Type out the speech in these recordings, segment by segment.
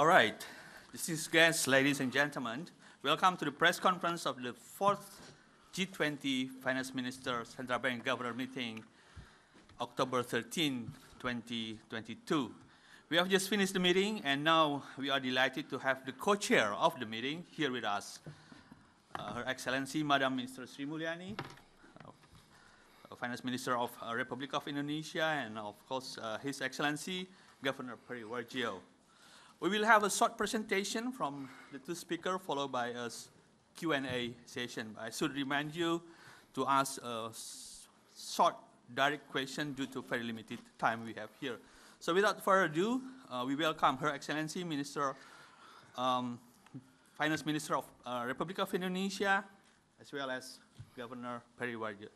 All right, distinguished guests, ladies and gentlemen, welcome to the press conference of the fourth G20 Finance Minister Central Bank Governor meeting, October 13, 2022. We have just finished the meeting, and now we are delighted to have the co-chair of the meeting here with us, Her Excellency, Madam Minister Sri Mulyani, Finance Minister of Republic of Indonesia, and of course, His Excellency, Governor Peri Warjio. We will have a short presentation from the two speakers, followed by a Q&A session. I should remind you to ask a short, direct question due to very limited time we have here. So without further ado, we welcome Her Excellency, Finance Minister of Republic of Indonesia, as well as Governor Peri Warjio.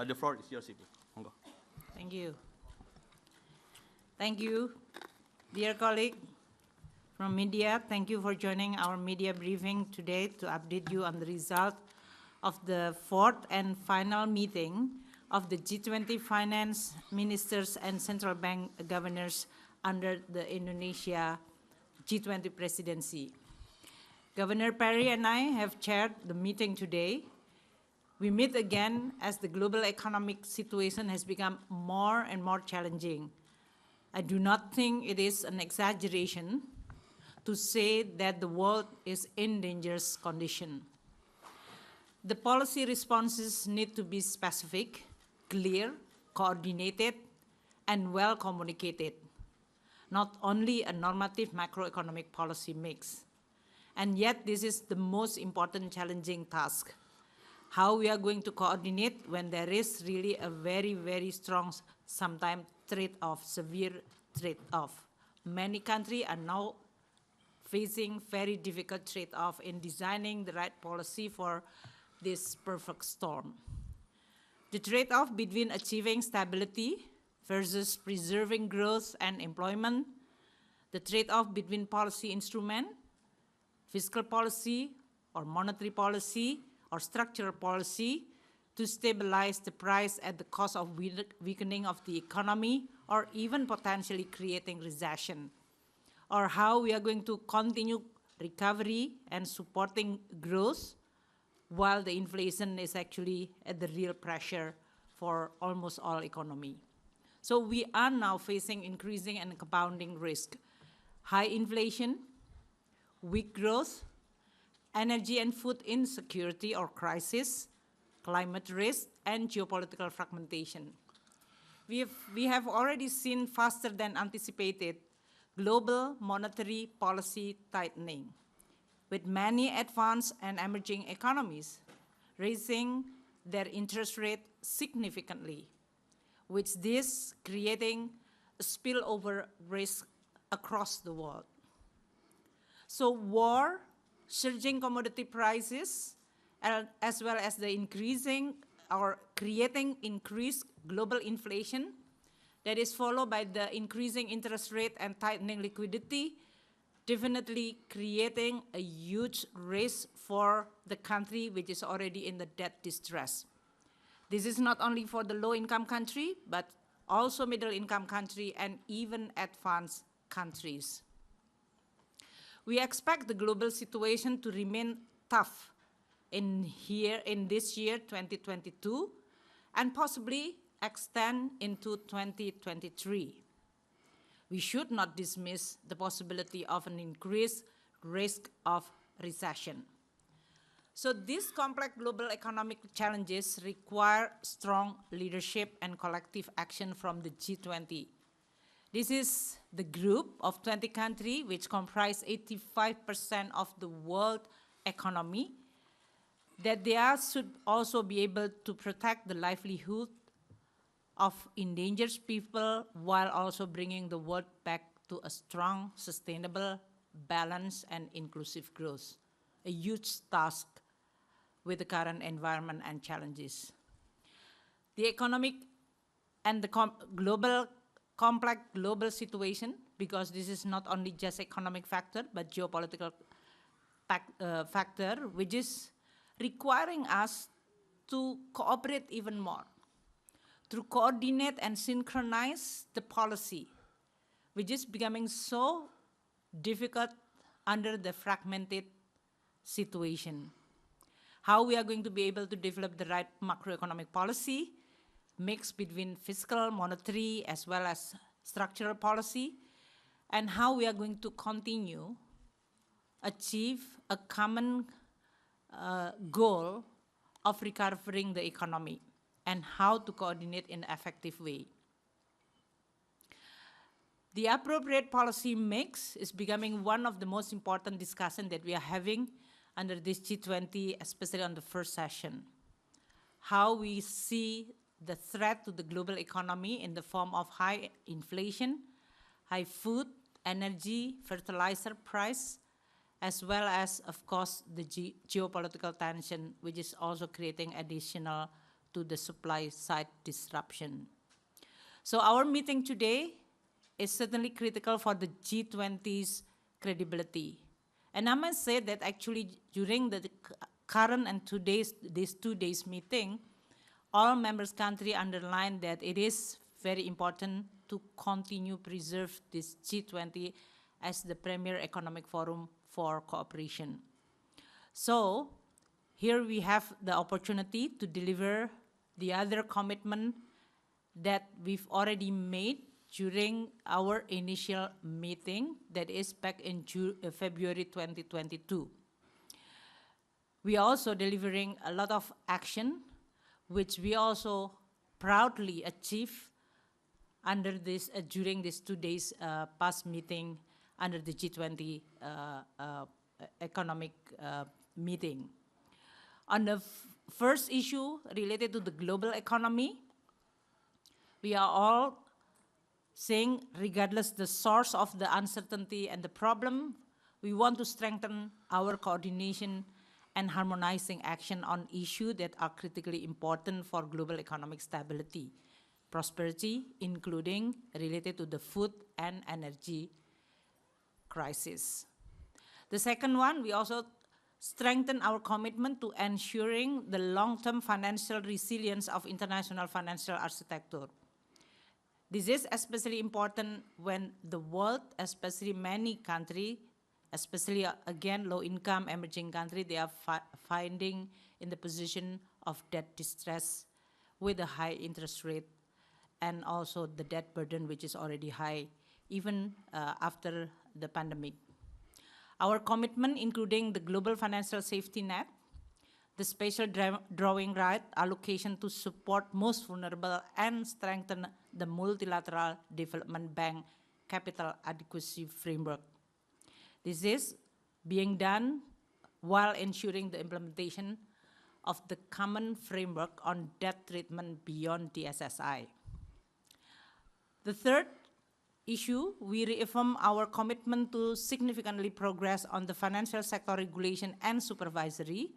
The floor is yours, Ibu. Thank you. Thank you, dear colleague from media. Thank you for joining our media briefing today to update you on the result of the fourth and final meeting of the G20 Finance Ministers and Central Bank Governors under the Indonesia G20 presidency. Governor Peri and I have chaired the meeting today. We meet again as the global economic situation has become more and more challenging. I do not think it is an exaggeration to say that the world is in dangerous condition. The policy responses need to be specific, clear, coordinated, and well communicated, not only a normative macroeconomic policy mix. And yet this is the most important challenging task. How we are going to coordinate when there is really a very, very strong, sometimes trade-off, severe trade-off. Many countries are now facing very difficult trade-off in designing the right policy for this perfect storm. The trade-off between achieving stability versus preserving growth and employment, the trade-off between policy instrument, fiscal policy or monetary policy or structural policy to stabilize the price at the cost of weakening of the economy or even potentially creating recession, or how we are going to continue recovery and supporting growth while the inflation is actually at the real pressure for almost all economy. So we are now facing increasing and compounding risk, high inflation, weak growth, energy and food insecurity or crisis, climate risk, and geopolitical fragmentation. We have already seen faster than anticipated global monetary policy tightening, with many advanced and emerging economies raising their interest rate significantly, with this creating a spillover risk across the world. So war, surging commodity prices, as well as the increasing or creating increased global inflation that is followed by the increasing interest rate and tightening liquidity, definitely creating a huge risk for the country which is already in the debt distress. This is not only for the low-income country, but also middle-income country and even advanced countries. We expect the global situation to remain tough in this year, 2022, and possibly extend into 2023. We should not dismiss the possibility of an increased risk of recession. So these complex global economic challenges require strong leadership and collective action from the G20. This is the group of 20 countries which comprise 85% of the world economy, that they should also be able to protect the livelihood of endangered people while also bringing the world back to a strong, sustainable, balanced, and inclusive growth. A huge task with the current environment and challenges. The economic and the complex global situation, because this is not only just economic factor, but geopolitical factor, which is requiring us to cooperate even more, to coordinate and synchronize the policy, which is becoming so difficult under the fragmented situation. How we are going to be able to develop the right macroeconomic policy, mix between fiscal, monetary, as well as structural policy, and how we are going to continue achieve a common goal of recovering the economy and how to coordinate in an effective way. The appropriate policy mix is becoming one of the most important discussions that we are having under this G20, especially on the first session. How we see the threat to the global economy in the form of high inflation, high food, energy, fertilizer price, as well as, of course, the geopolitical tension, which is also creating additional to the supply side disruption. So our meeting today is certainly critical for the G20's credibility. And I must say that actually during the current and these 2 days meeting, all members countries underlined that it is very important to continue preserve this G20 as the premier economic forum for cooperation. So here we have the opportunity to deliver the other commitment that we've already made during our initial meeting, that is back in February 2022. We are also delivering a lot of action, which we also proudly achieve under this during these 2 days past meeting under the G20 economic meeting. On the first issue related to the global economy, we are all saying, regardless the source of the uncertainty and the problem, we want to strengthen our coordination and harmonizing action on issues that are critically important for global economic stability, prosperity, including related to the food and energy crisis. The second one, we also strengthen our commitment to ensuring the long-term financial resilience of international financial architecture. This is especially important when the world, especially many countries, especially again low-income emerging countries, they are finding in the position of debt distress with a high interest rate and also the debt burden which is already high even after the pandemic. Our commitment, including the global financial safety net, the special drawing right allocation to support most vulnerable, and strengthen the multilateral development bank capital adequacy framework. This is being done while ensuring the implementation of the common framework on debt treatment beyond the SSI. The third issue, we reaffirm our commitment to significantly progress on the financial sector regulation and supervisory.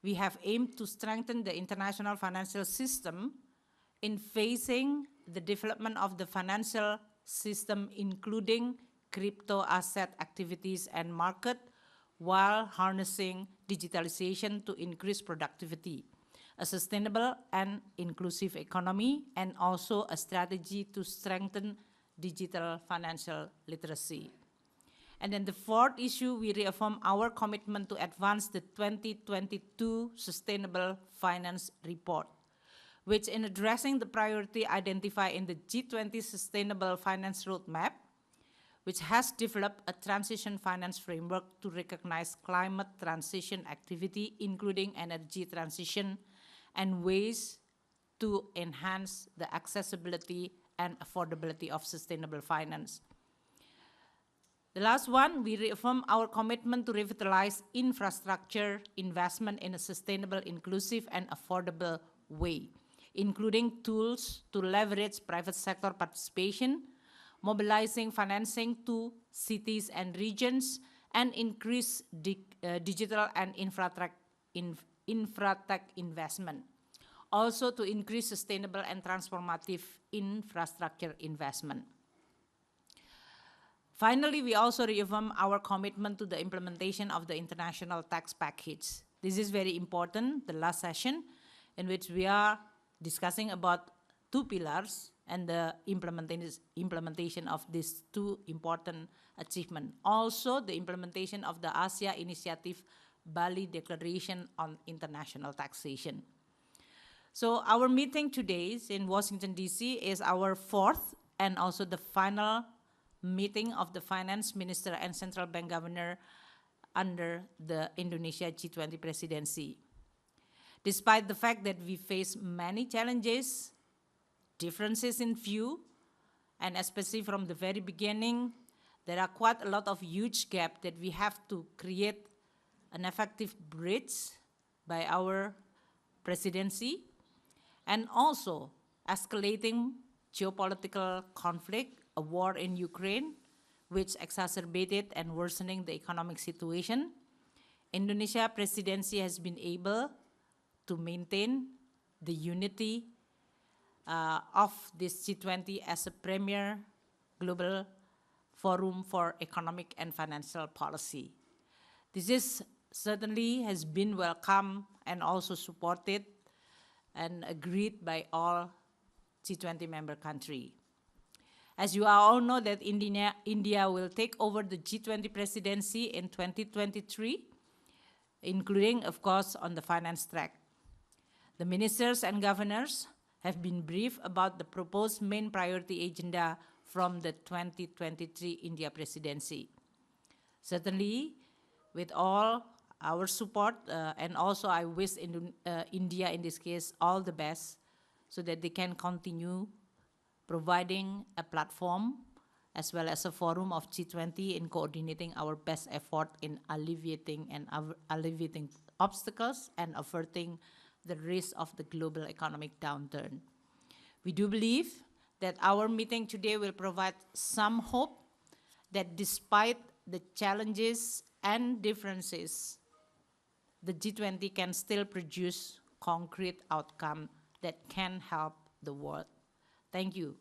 We have aimed to strengthen the international financial system in facing the development of the financial system, including crypto asset activities and market, while harnessing digitalization to increase productivity, a sustainable and inclusive economy, and also a strategy to strengthen digital financial literacy. And then the fourth issue, we reaffirm our commitment to advance the 2022 Sustainable Finance Report, which in addressing the priority identified in the G20 Sustainable Finance Roadmap, which has developed a transition finance framework to recognize climate transition activity, including energy transition, and ways to enhance the accessibility and affordability of sustainable finance. The last one, we reaffirm our commitment to revitalize infrastructure investment in a sustainable, inclusive, and affordable way, including tools to leverage private sector participation, mobilizing financing to cities and regions, and increase digital and infratech investment. Also to increase sustainable and transformative infrastructure investment. Finally, we also reaffirm our commitment to the implementation of the international tax package. This is very important, the last session, in which we are discussing about two pillars, and the implementation of these two important achievements. Also, the implementation of the ASEA Initiative Bali Declaration on International Taxation. So our meeting today in Washington, D.C. is our fourth and also the final meeting of the finance minister and central bank governor under the Indonesia G20 presidency. Despite the fact that we face many challenges, differences in view, and especially from the very beginning, there are quite a lot of huge gaps that we have to create an effective bridge by our presidency, and also escalating geopolitical conflict, a war in Ukraine, which exacerbated and worsening the economic situation. Indonesia presidency has been able to maintain the unity of this G20 as a premier global forum for economic and financial policy. This is certainly has been welcomed and also supported and agreed by all G20 member countries. As you all know that India will take over the G20 presidency in 2023, including, of course, on the finance track. The ministers and governors have been briefed about the proposed main priority agenda from the 2023 India presidency. Certainly, with all our support, and also I wish India in this case all the best so that they can continue providing a platform as well as a forum of G20 in coordinating our best effort in alleviating obstacles and averting the risk of the global economic downturn. We do believe that our meeting today will provide some hope that despite the challenges and differences, the G20 can still produce concrete outcomes that can help the world. Thank you.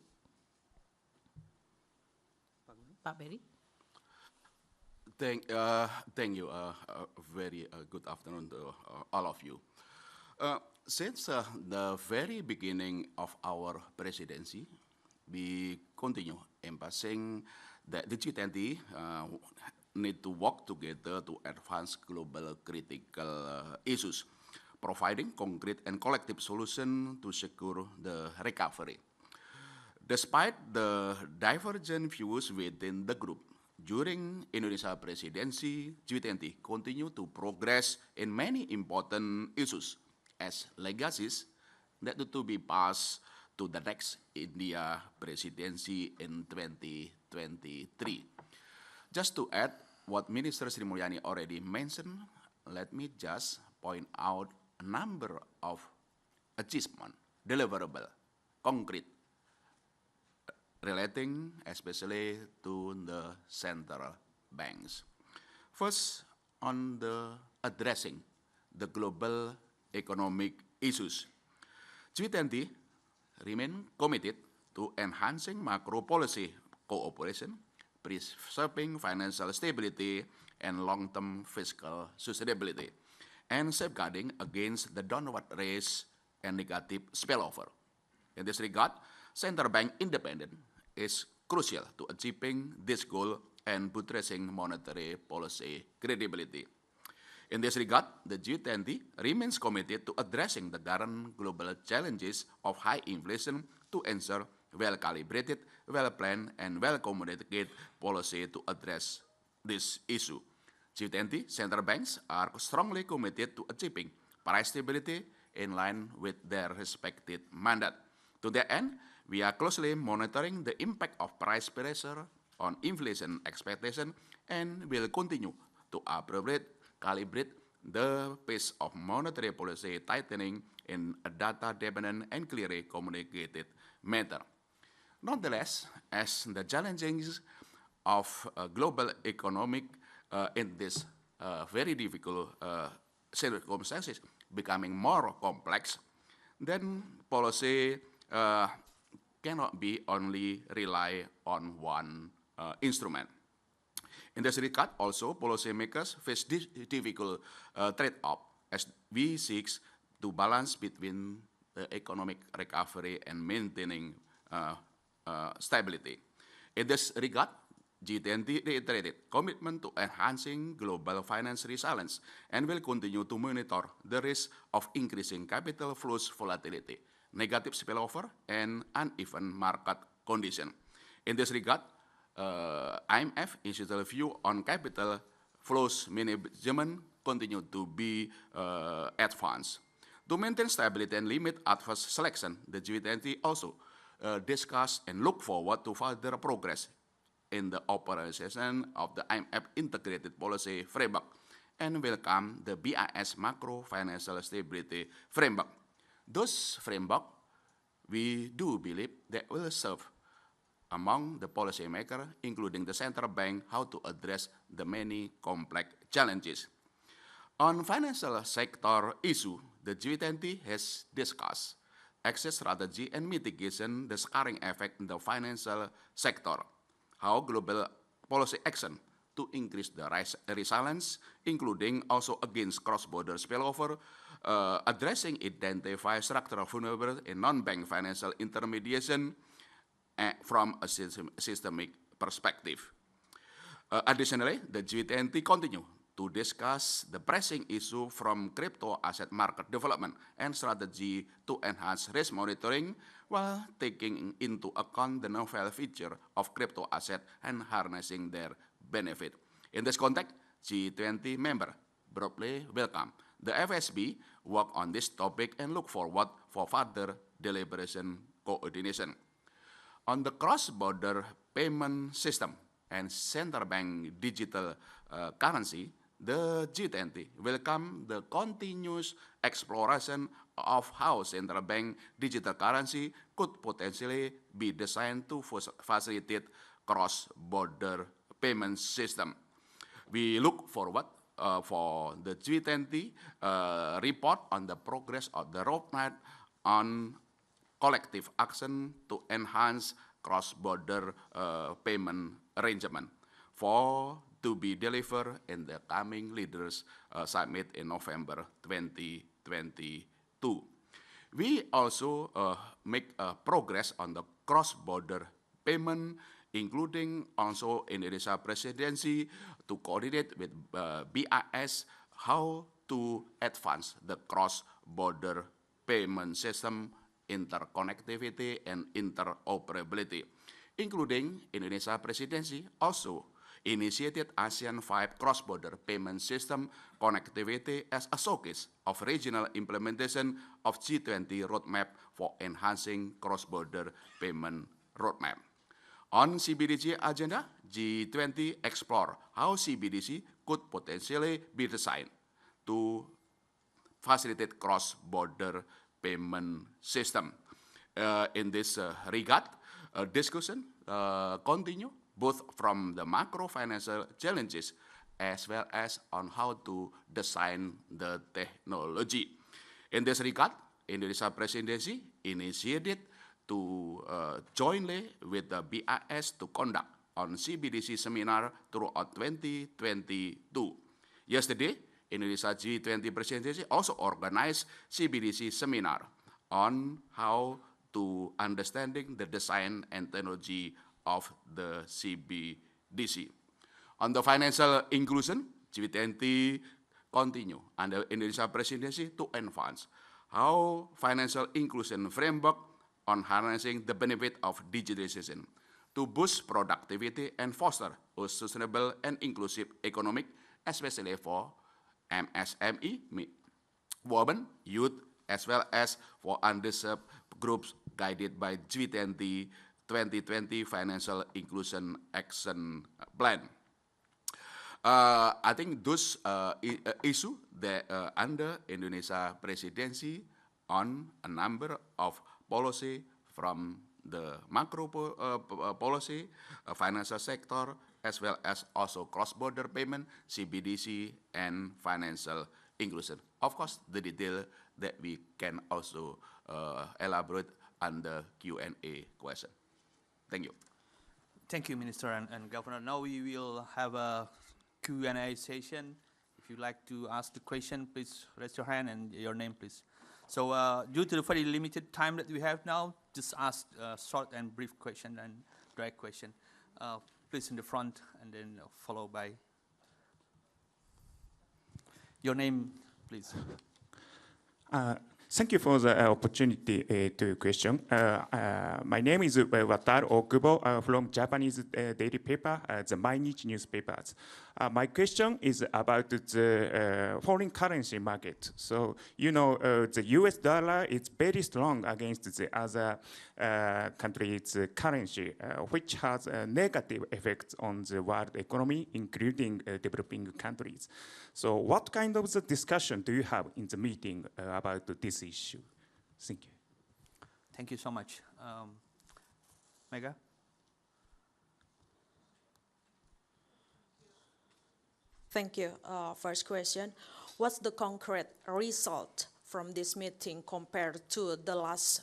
Pak Berry. Thank you. Very good afternoon to all of you. Since the very beginning of our presidency, we continue emphasizing that the G20 need to work together to advance global critical issues, providing concrete and collective solutions to secure the recovery. Despite the divergent views within the group, during Indonesia presidency, G20 continue to progress in many important issues as legacies that need to be passed to the next India presidency in 2023. Just to add what Minister Sri Mulyani already mentioned, let me just point out a number of achievements, deliverable, concrete, relating especially to the central banks. First, on the addressing the global economic issues. G20 remain committed to enhancing macro policy cooperation, preserving financial stability and long-term fiscal sustainability, and safeguarding against the downward race and negative spillover. In this regard, central bank independence is crucial to achieving this goal and buttressing monetary policy credibility. In this regard, the G20 remains committed to addressing the current global challenges of high inflation to ensure well-calibrated, well-planned, and well-communicated policy to address this issue. G20 central banks are strongly committed to achieving price stability in line with their respective mandate. To that end, we are closely monitoring the impact of price pressure on inflation expectation and will continue to calibrate the pace of monetary policy tightening in a data-dependent and clearly communicated manner. Nonetheless, as the challenges of global economic in this very difficult circumstances becoming more complex, then policy cannot be only rely on one instrument. In this regard, also, policymakers face this difficult trade-off as we seek to balance between the economic recovery and maintaining stability. In this regard, G20 reiterated commitment to enhancing global finance resilience and will continue to monitor the risk of increasing capital flows volatility, negative spillover, and uneven market condition. In this regard, IMF institutional view on capital flows management continue to be advanced. To maintain stability and limit adverse selection, the G20 also discuss and look forward to further progress in the operation of the IMF integrated policy framework and welcome the BIS macro financial stability framework. Those framework, we do believe that will serve among the policymakers, including the central bank, how to address the many complex challenges. On financial sector issue, the G20 has discussed exit strategy and mitigation the scarring effect in the financial sector, how global policy action to increase the resilience, including also against cross-border spillover, addressing identify structural vulnerability in non-bank financial intermediation from a systemic perspective. Additionally, the G20 continue to discuss the pressing issue from crypto asset market development and strategy to enhance risk monitoring while taking into account the novel feature of crypto asset and harnessing their benefit. In this context, G20 member broadly welcome the FSB work on this topic and look forward for further deliberation coordination. On the cross-border payment system and central bank digital currency, the G20 welcome the continuous exploration of how central bank digital currency could potentially be designed to facilitate cross-border payment system. We look forward for the G20 report on the progress of the roadmap on collective action to enhance cross-border payment arrangement to be delivered in the coming Leaders Summit in November 2022. We also make progress on the cross-border payment, including also Indonesia presidency to coordinate with BIS how to advance the cross-border payment system interconnectivity and interoperability, including Indonesia presidency also initiated ASEAN 5 cross-border payment system connectivity as a showcase of regional implementation of G20 roadmap for enhancing cross-border payment roadmap. On CBDC agenda, G20 explore how CBDC could potentially be designed to facilitate cross-border payment system. In this regard, discussion continue both from the macro financial challenges as well as on how to design the technology. In this regard, Indonesia presidency initiated to jointly with the BIS to conduct on CBDC seminar throughout 2022. Yesterday, Indonesia G20 presidency also organized CBDC seminar on how to understanding the design and technology of the CBDC. On the financial inclusion, G20 continue under Indonesia presidency to advance how financial inclusion framework on harnessing the benefit of digitalization to boost productivity and foster a sustainable and inclusive economic, especially for MSME, women, youth, as well as for underserved groups guided by G20 2020 Financial Inclusion Action Plan. I think those issues that under Indonesia presidency on a number of policy from the macro policy, financial sector, as well as also cross-border payment, CBDC, and financial inclusion. Of course, the detail that we can also elaborate under Q&A question. Thank you. Thank you, Minister and Governor. Now we will have a Q&A session. If you'd like to ask the question, please raise your hand and your name, please. So due to the very limited time that we have now, just ask short and brief question and direct question. Please in the front, and then followed by your name, please. Thank you for the opportunity to question. My name is Wataru Okubo from Japanese daily paper, the Mainichi newspapers. My question is about the foreign currency market. So, you know, the US dollar is very strong against the other countries' currency, which has a negative effect on the world economy, including developing countries. So what kind of the discussion do you have in the meeting about this issue? Thank you. Thank you so much. Mega? Thank you. First question, what's the concrete result from this meeting compared to the last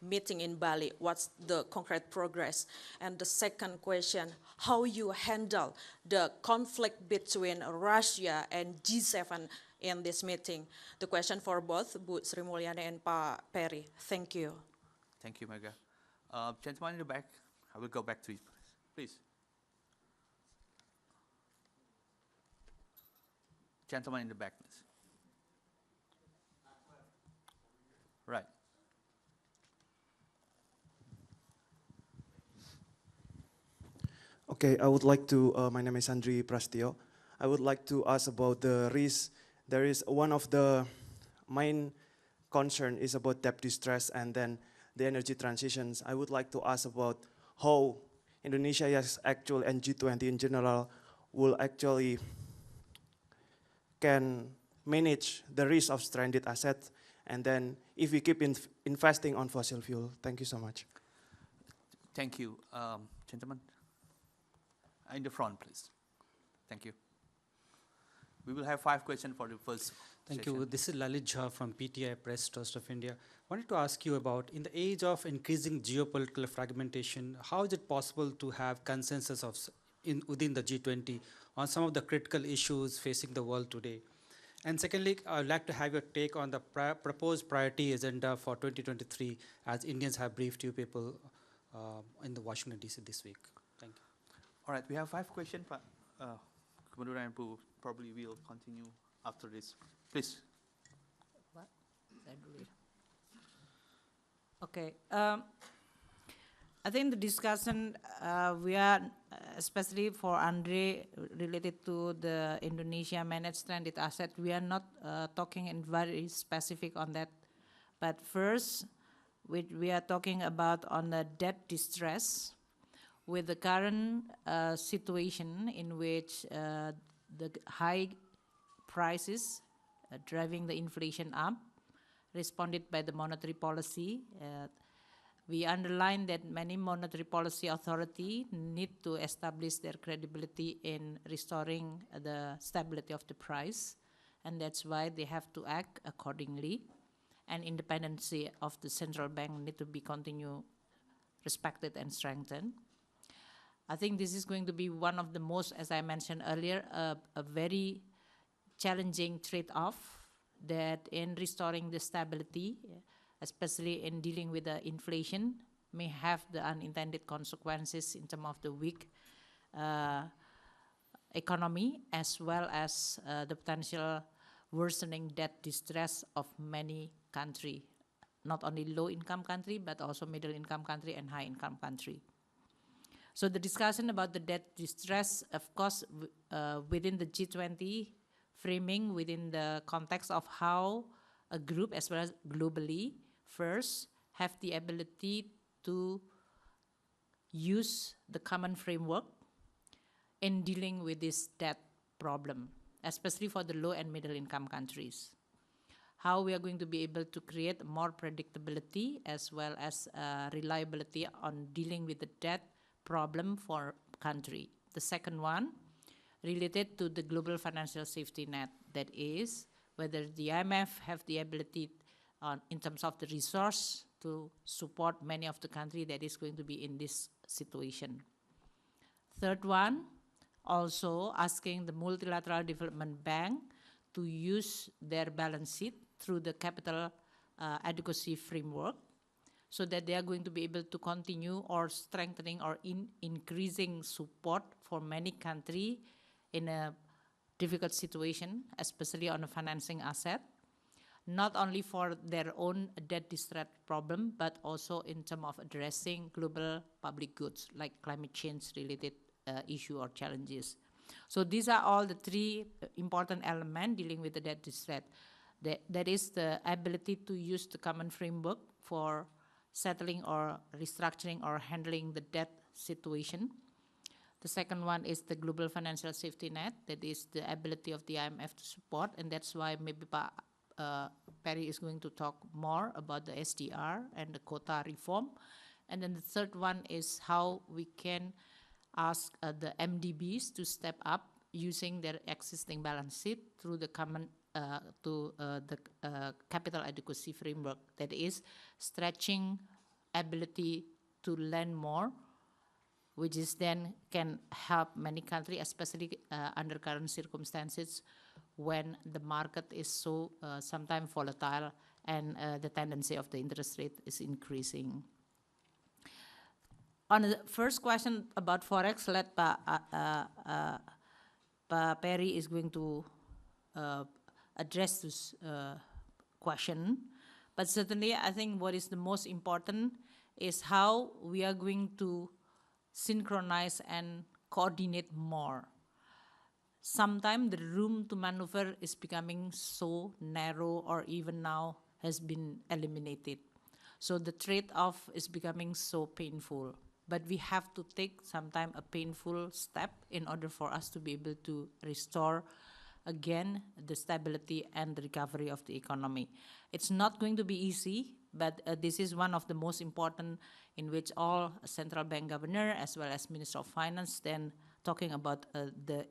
meeting in Bali? What's the concrete progress? And the second question, how you handle the conflict between Russia and G7 in this meeting? The question for both Bu Sri Mulyani and Pak Perry. Thank you. Thank you, Mega. Gentleman in the back, I will go back to you, please. Gentleman in the back, please. Right. Okay, I would like to, my name is Andri Prastio. I would like to ask about the risk. There is one of the main concern is about debt distress and then the energy transitions. I would like to ask about how Indonesia is actually, and G20 in general, will actually can manage the risk of stranded assets, and then if we keep investing on fossil fuel. Thank you so much. Thank you. Gentlemen, in the front, please. Thank you. We will have 5 questions for the first Thank session. you. This is Lalit Jha from PTI Press Trust of India. I wanted to ask you about, in the age of increasing geopolitical fragmentation, how is it possible to have consensus of within the G20 on some of the critical issues facing the world today? And secondly, I would like to have your take on the proposed priority agenda for 2023, as Indians have briefed you people in the Washington, D.C. this week. Thank you. All right, we have 5 questions, but Kumudura and Pu probably will continue after this. Please. What? Okay. I think the discussion we are, especially for Andre, related to the Indonesia managed stranded asset, we are not talking in very specific on that. But first, we are talking about on the debt distress with the current situation in which the high prices driving the inflation up, responded by the monetary policy. We underline that many monetary policy authority need to establish their credibility in restoring the stability of the price, and that's why they have to act accordingly. And independency of the central bank need to be continued, respected and strengthened. I think this is going to be one of the most, as I mentioned earlier, a very challenging trade-off that in restoring the stability, especially in dealing with the inflation, may have the unintended consequences in terms of the weak economy, as well as the potential worsening debt distress of many countries, not only low-income country, but also middle-income country and high-income country. So the discussion about the debt distress, of course, within the G20 framing, within the context of how a group, as well as globally, first have the ability to use the common framework in dealing with this debt problem, especially for the low and middle income countries. How we are going to be able to create more predictability as well as reliability on dealing with the debt problem for country. The second one, related to the global financial safety net, that is, whether the IMF have the ability in terms of the resource to support many of the countries that is going to be in this situation. Third one, also asking the Multilateral Development Bank to use their balance sheet through the capital adequacy framework, so that they are going to be able to continue or strengthening or increasing support for many countries in a difficult situation, especially on a financing asset, not only for their own debt distress problem, but also in terms of addressing global public goods like climate change related issue or challenges. So these are all the three important elements dealing with the debt distress. That is the ability to use the common framework for settling or restructuring or handling the debt situation. The second one is the global financial safety net. That is the ability of the IMF to support, and that's why maybe Perry is going to talk more about the SDR and the quota reform. And then the third one is how we can ask the MDBs to step up using their existing balance sheet through the common capital adequacy framework. That is stretching ability to lend more, which is then can help many countries, especially under current circumstances when the market is so sometimes volatile and the tendency of the interest rate is increasing. On the first question about Forex, let Pa Perry is going to address this question. But certainly, I think what is the most important is how we are going to synchronize and coordinate more. Sometimes the room to maneuver is becoming so narrow, or even now has been eliminated. So the trade-off is becoming so painful. But we have to take sometimes a painful step in order for us to be able to restore again the stability and the recovery of the economy. It's not going to be easy, but this is one of the most important in which all central bank governor as well as Minister of Finance then talking about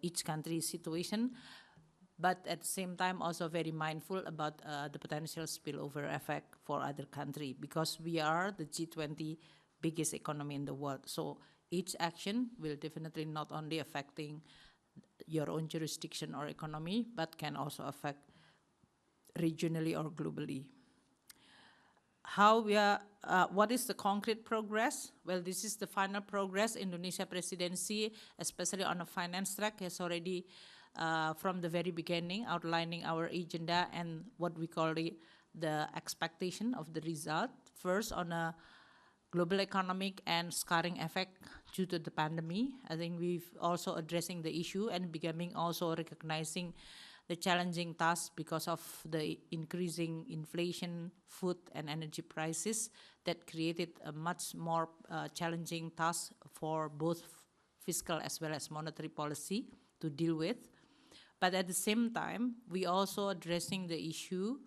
each country's situation, but at the same time also very mindful about the potential spillover effect for other countries, because we are the G20 biggest economy in the world. So each action will definitely not only affecting your own jurisdiction or economy, but can also affect regionally or globally. How we are, what is the concrete progress? Well, this is the final progress. Indonesia presidency, especially on the finance track, has already, from the very beginning, outlining our agenda and what we call the expectation of the result. First, on a global economic and scarring effect due to the pandemic. I think we've also addressing the issue and becoming also recognizing the challenging task because of the increasing inflation, food and energy prices that created a much more challenging task for both fiscal as well as monetary policy to deal with. But at the same time, we also addressing the issue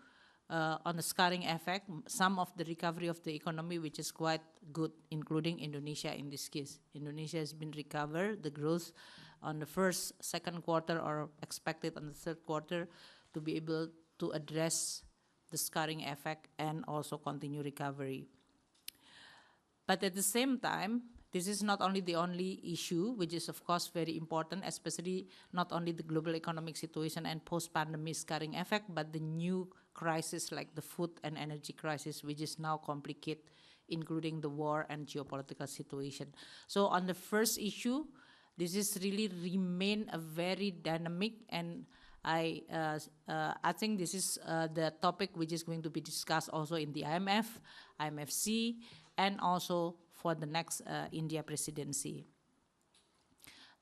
on the scarring effect, some of the recovery of the economy, which is quite good, including Indonesia in this case. Indonesia has been recovered, the growth on the first, second quarter or expected on the third quarter to be able to address the scarring effect and also continue recovery. But at the same time, this is not only the only issue, which is of course very important, especially not only the global economic situation and post-pandemic scarring effect, but the new crisis like the food and energy crisis, which is now complicated, including the war and geopolitical situation. So on the first issue, this is really remain a very dynamic, and I think this is the topic which is going to be discussed also in the IMF, IMFC, and also for the next India presidency.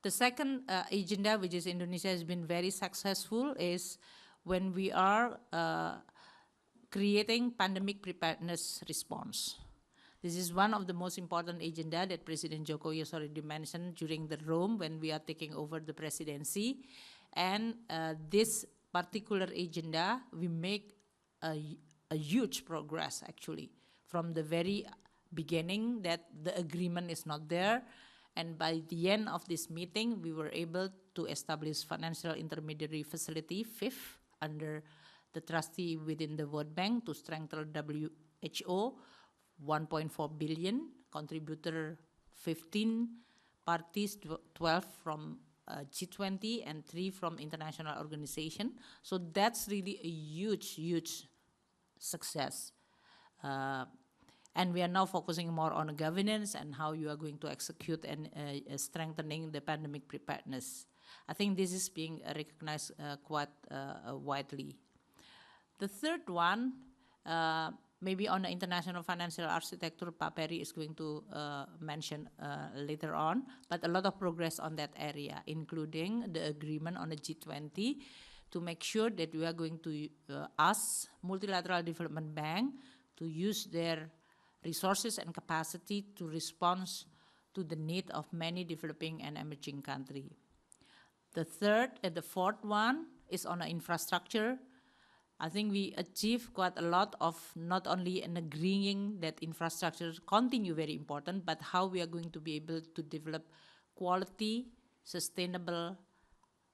The second agenda, which is Indonesia has been very successful, is when we are creating pandemic preparedness response. This is one of the most important agenda that President Jokowi has already mentioned during the Rome when we are taking over the presidency. And this particular agenda, we make a huge progress actually from the very beginning that the agreement is not there. And by the end of this meeting, we were able to establish financial intermediary facility, FIF, under the trustee within the World Bank to strengthen WHO, 1.4 billion, contributor 15 parties, 12 from G20 and 3 from international organization. So that's really a huge, huge success. And we are now focusing more on governance and how you are going to execute and strengthening the pandemic preparedness. I think this is being recognized quite widely. The third one, maybe on the international financial architecture, Pak Perry is going to mention later on, but a lot of progress on that area, including the agreement on the G20 to make sure that we are going to ask multilateral development bank to use their resources and capacity to respond to the need of many developing and emerging countries. The third and the fourth one is on the infrastructure. I think we achieved quite a lot of not only in agreeing that infrastructure continue very important, but how we are going to be able to develop quality, sustainable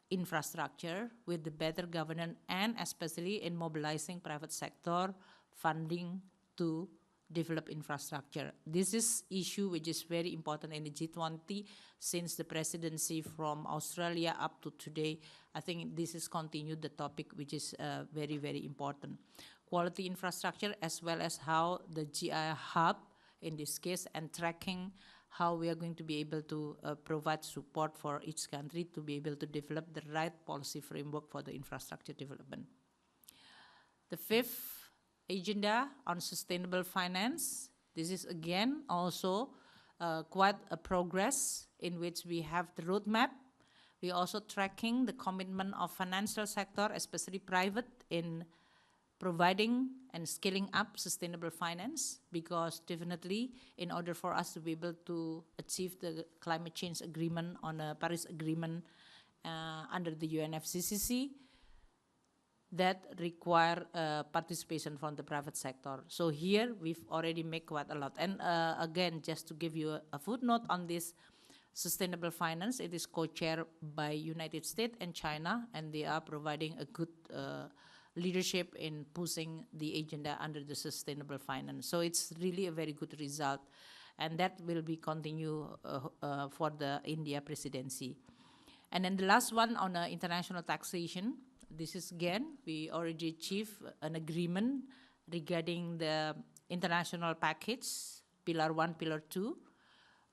infrastructure with the better governance and especially in mobilizing private sector funding to develop infrastructure. This is issue which is very important in the G20 since the presidency from Australia up to today. I think this is continued the topic which is very, very important. Quality infrastructure as well as how the GI hub in this case and tracking how we are going to be able to provide support for each country to be able to develop the right policy framework for the infrastructure development. The fifth agenda on sustainable finance. This is again also quite a progress in which we have the roadmap. We are also tracking the commitment of financial sector, especially private, in providing and scaling up sustainable finance, because definitely in order for us to be able to achieve the climate change agreement on a Paris Agreement under the UNFCCC, that require participation from the private sector. So here we've already made quite a lot. And again, just to give you a footnote on this sustainable finance, it is co-chaired by United States and China, and they are providing a good leadership in pushing the agenda under the sustainable finance. So it's really a very good result. And that will be continue for the India presidency. And then the last one on international taxation. This is again, we already achieved an agreement regarding the international package, Pillar 1, Pillar 2,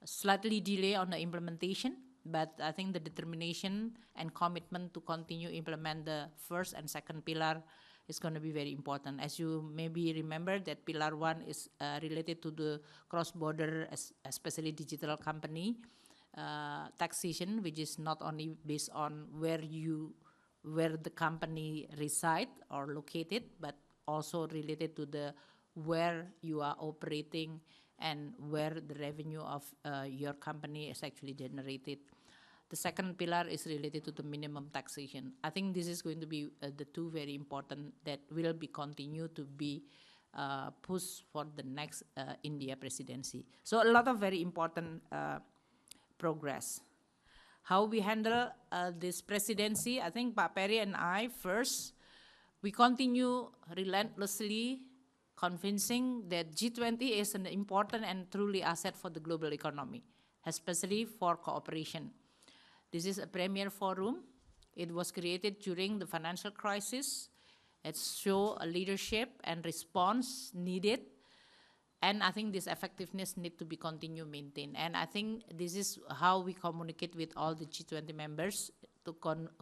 slightly delay on the implementation, but I think the determination and commitment to continue implement the first and second pillar is going to be very important. As you maybe remember that Pillar 1 is related to the cross-border, especially digital company taxation, which is not only based on where the company reside or located, but also related to the where you are operating and where the revenue of your company is actually generated. The second pillar is related to the minimum taxation. I think this is going to be the two very important that will be continued to be pushed for the next India presidency. So a lot of very important progress. How we handle this presidency, I think Pak Perry and I, first, we continue relentlessly convincing that G20 is an important and truly asset for the global economy, especially for cooperation. This is a premier forum. It was created during the financial crisis. It shows a leadership and response needed. And I think this effectiveness need to be continued maintained. And I think this is how we communicate with all the G20 members to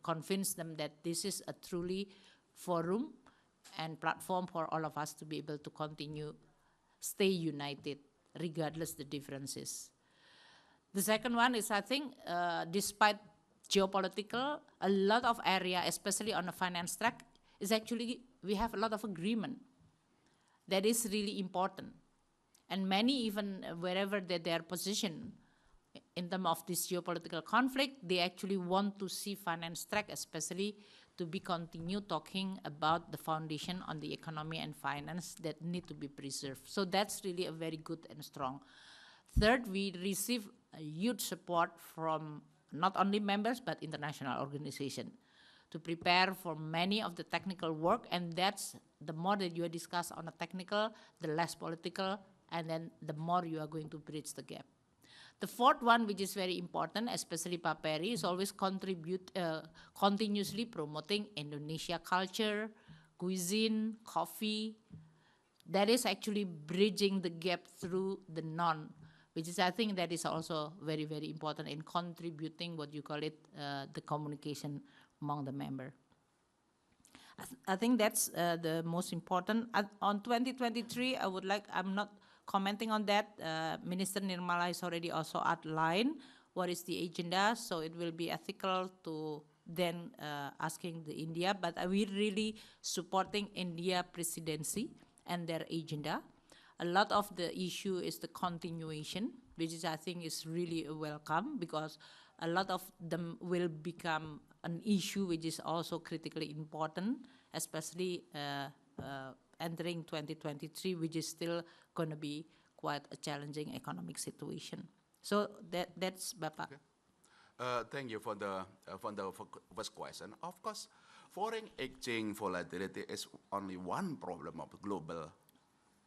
convince them that this is a truly forum and platform for all of us to be able to continue, stay united, regardless the differences. The second one is, I think, despite geopolitical, a lot of area, especially on the finance track, is actually, we have a lot of agreement. That is really important. And many, even wherever they are positioned in terms of this geopolitical conflict, they actually want to see finance track, especially to be continue talking about the foundation on the economy and finance that need to be preserved. So that's really a very good and strong. Third, we receive a huge support from not only members, but international organizations to prepare for many of the technical work. And that's the more that you discuss on the technical, the less political, and then the more you are going to bridge the gap. The fourth one, which is very important, especially Pak Perry, is always continuously promoting Indonesia culture, cuisine, coffee, that is actually bridging the gap through the non, which is, I think, that is also very, very important in contributing what you call it, the communication among the member. I think that's the most important. On 2023, I'm not commenting on that. Minister Nirmala has already also outlined what is the agenda, so it will be ethical to then asking the India, but we're really supporting India presidency and their agenda. A lot of the issue is the continuation, which is, I think, is really welcome, because a lot of them will become an issue which is also critically important, especially entering 2023, which is still going to be quite a challenging economic situation. So that's Bapak. Okay. Thank you for the first question. Of course, foreign exchange volatility is only one problem of global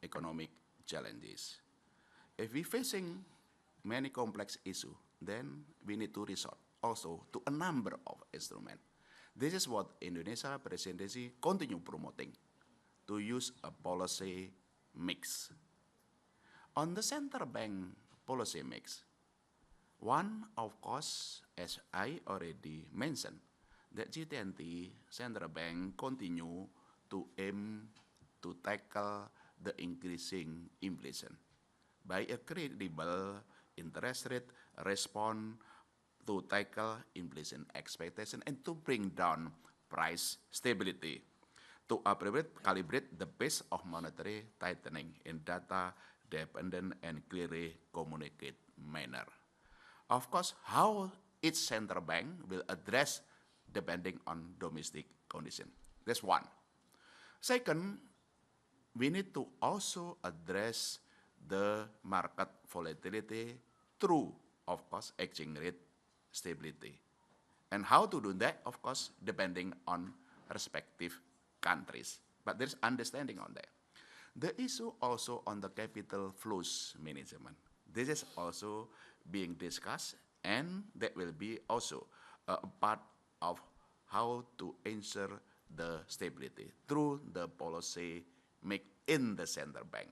economic challenges. If we're facing many complex issues, then we need to resort also to a number of instruments. This is what Indonesia presidency continue promoting, to use a policy mix. On the central bank policy mix, one, of course, as I already mentioned, that G20 central bank continue to aim to tackle the increasing inflation by a credible interest rate response to tackle inflation expectation and to bring down price stability, to calibrate the pace of monetary tightening in data-dependent and clearly communicate manner. Of course, how each central bank will address depending on domestic condition. That's one. Second, we need to also address the market volatility through, of course, exchange rate stability. And how to do that, of course, depending on respective countries. But there's understanding on that. The issue also on the capital flows management. This is also being discussed, and that will be also a part of how to ensure the stability through the policy make in the central bank.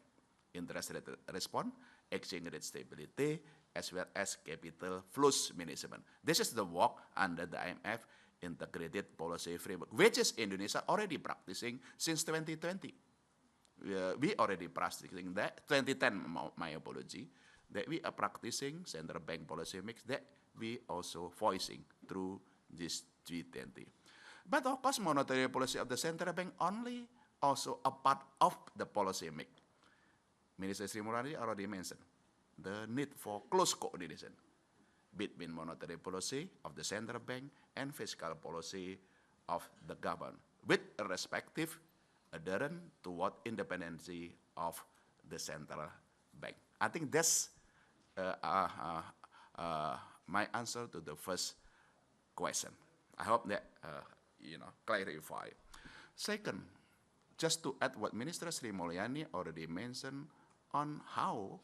Interest rate response, exchange rate stability, as well as capital flows management. This is the work under the IMF integrated policy framework, which is Indonesia already practicing since 2020. We already practicing that, 2010, my apology, that we are practicing central bank policy mix that we also voicing through this G20. But of course, monetary policy of the central bank only also a part of the policy mix. Minister Sri Mulyani already mentioned the need for close coordination between monetary policy of the central bank and fiscal policy of the government, with a respective adherence toward independency of the central bank. I think that's my answer to the first question. I hope that clarify. Second, just to add what Minister Sri Mulyani already mentioned on how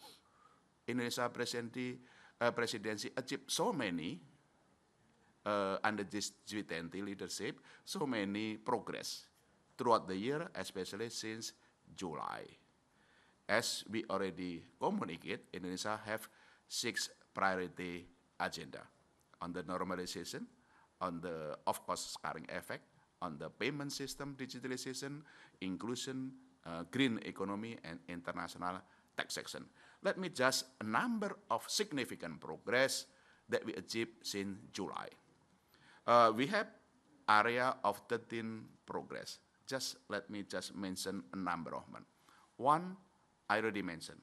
Indonesia presidency achieved so many under this G20 leadership, so many progress throughout the year, especially since July. As we already communicate, Indonesia have 6 priority agenda on the normalization, on the, of course, scaring effect, on the payment system digitalization, inclusion, green economy, and international taxation. Let me just a number of significant progress that we achieved since July. We have area of 13 progress. Let me just mention a number of them. One, I already mentioned,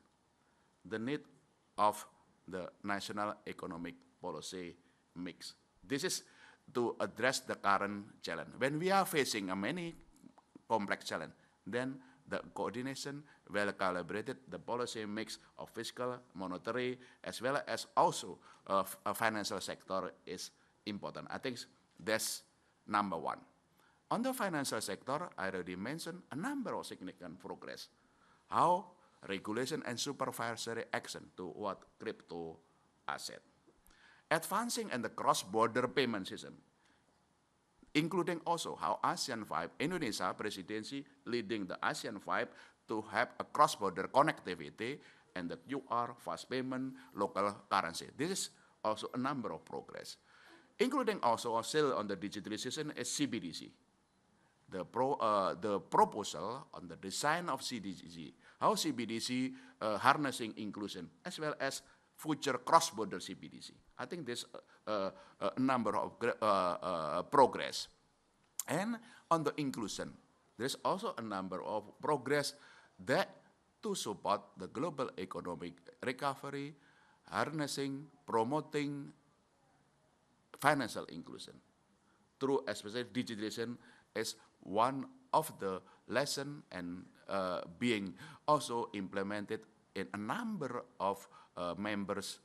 the need of the national economic policy mix. This is to address the current challenge. When we are facing a many complex challenge, then the coordination, well-calibrated, the policy mix of fiscal, monetary, as well as also a financial sector is important. I think that's number one. On the financial sector, I already mentioned a number of significant progress. How regulation and supervisory action toward crypto asset. Advancing in the cross-border payment system, including also how ASEAN 5, Indonesia presidency leading the ASEAN 5 to have a cross-border connectivity and the QR, fast payment, local currency. This is also a number of progress, including also still on the digitalization is CBDC. The proposal on the design of CBDC, how CBDC harnessing inclusion, as well as future cross-border CBDC. I think there's a number of progress. And on the inclusion, there's also a number of progress that to support the global economic recovery, harnessing, promoting financial inclusion through especially digitalization is one of the lessons and being also implemented in a number of members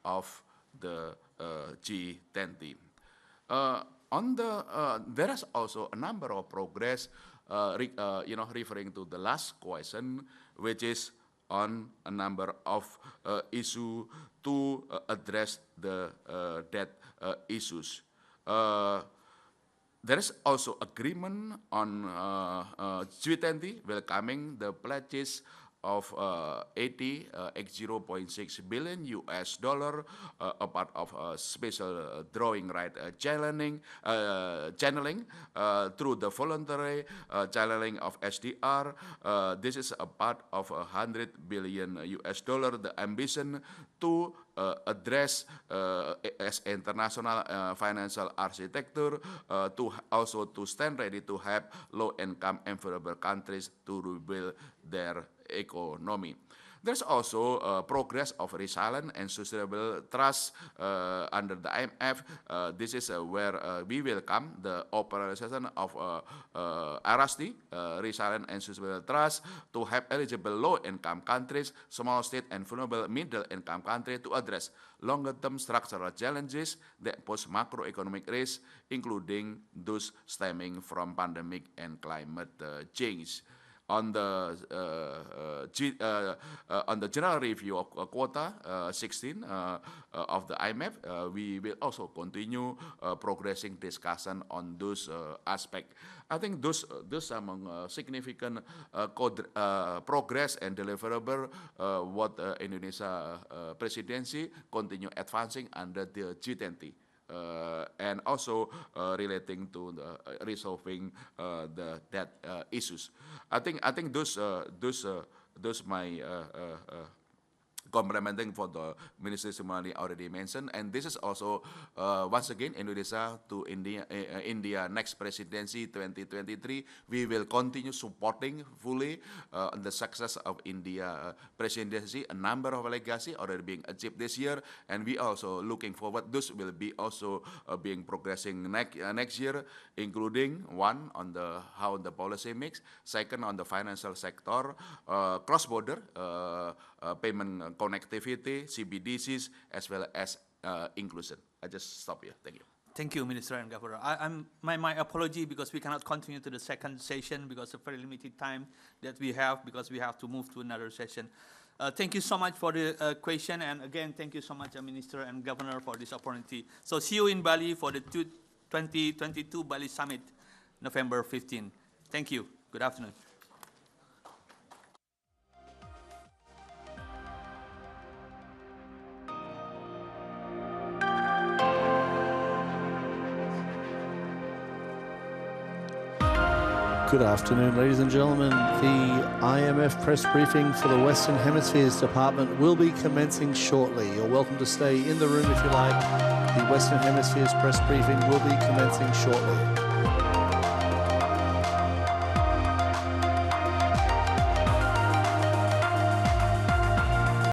of the G20. There is also a number of progress, referring to the last question, which is on a number of issues to address the debt issues. There is also agreement on G20 welcoming the pledges of 0.6 billion US dollar, a part of a special drawing right channeling through the voluntary channeling of SDR. This is a part of 100 billion US dollar, the ambition to address as international financial architecture to also to stand ready to help low-income and vulnerable countries to rebuild their economy. There's also progress of resilient and sustainable trust under the IMF. This is where we welcome the operationalization of RST, resilient and sustainable trust, to help eligible low-income countries, small state and vulnerable middle-income countries to address longer-term structural challenges that pose macroeconomic risks, including those stemming from pandemic and climate change. On the general review of quota 16 of the IMF, we will also continue progressing discussion on those aspects. I think those among significant progress and deliverable what Indonesia presidency continue advancing under the G20. And also relating to the resolving the debt issues. I think those my complementing for the Minister Sumali already mentioned, and this is also once again Indonesia to India next presidency 2023. We will continue supporting fully the success of India presidency. A number of legacy already being achieved this year, and we also looking forward. Those will be also being progressing next year, including one on the how the policy mix, second on the financial sector, cross-border payment connectivity, CBDCs, as well as inclusion. I just stop here. Thank you. Thank you, Minister and Governor. My apology because we cannot continue to the second session because of very limited time that we have, because we have to move to another session. Thank you so much for the question, and again, thank you so much, Minister and Governor, for this opportunity. So see you in Bali for the 2022 Bali Summit, November 15. Thank you. Good afternoon. Good afternoon, ladies and gentlemen. The IMF press briefing for the Western Hemispheres Department will be commencing shortly. You're welcome to stay in the room if you like. The Western Hemispheres press briefing will be commencing shortly.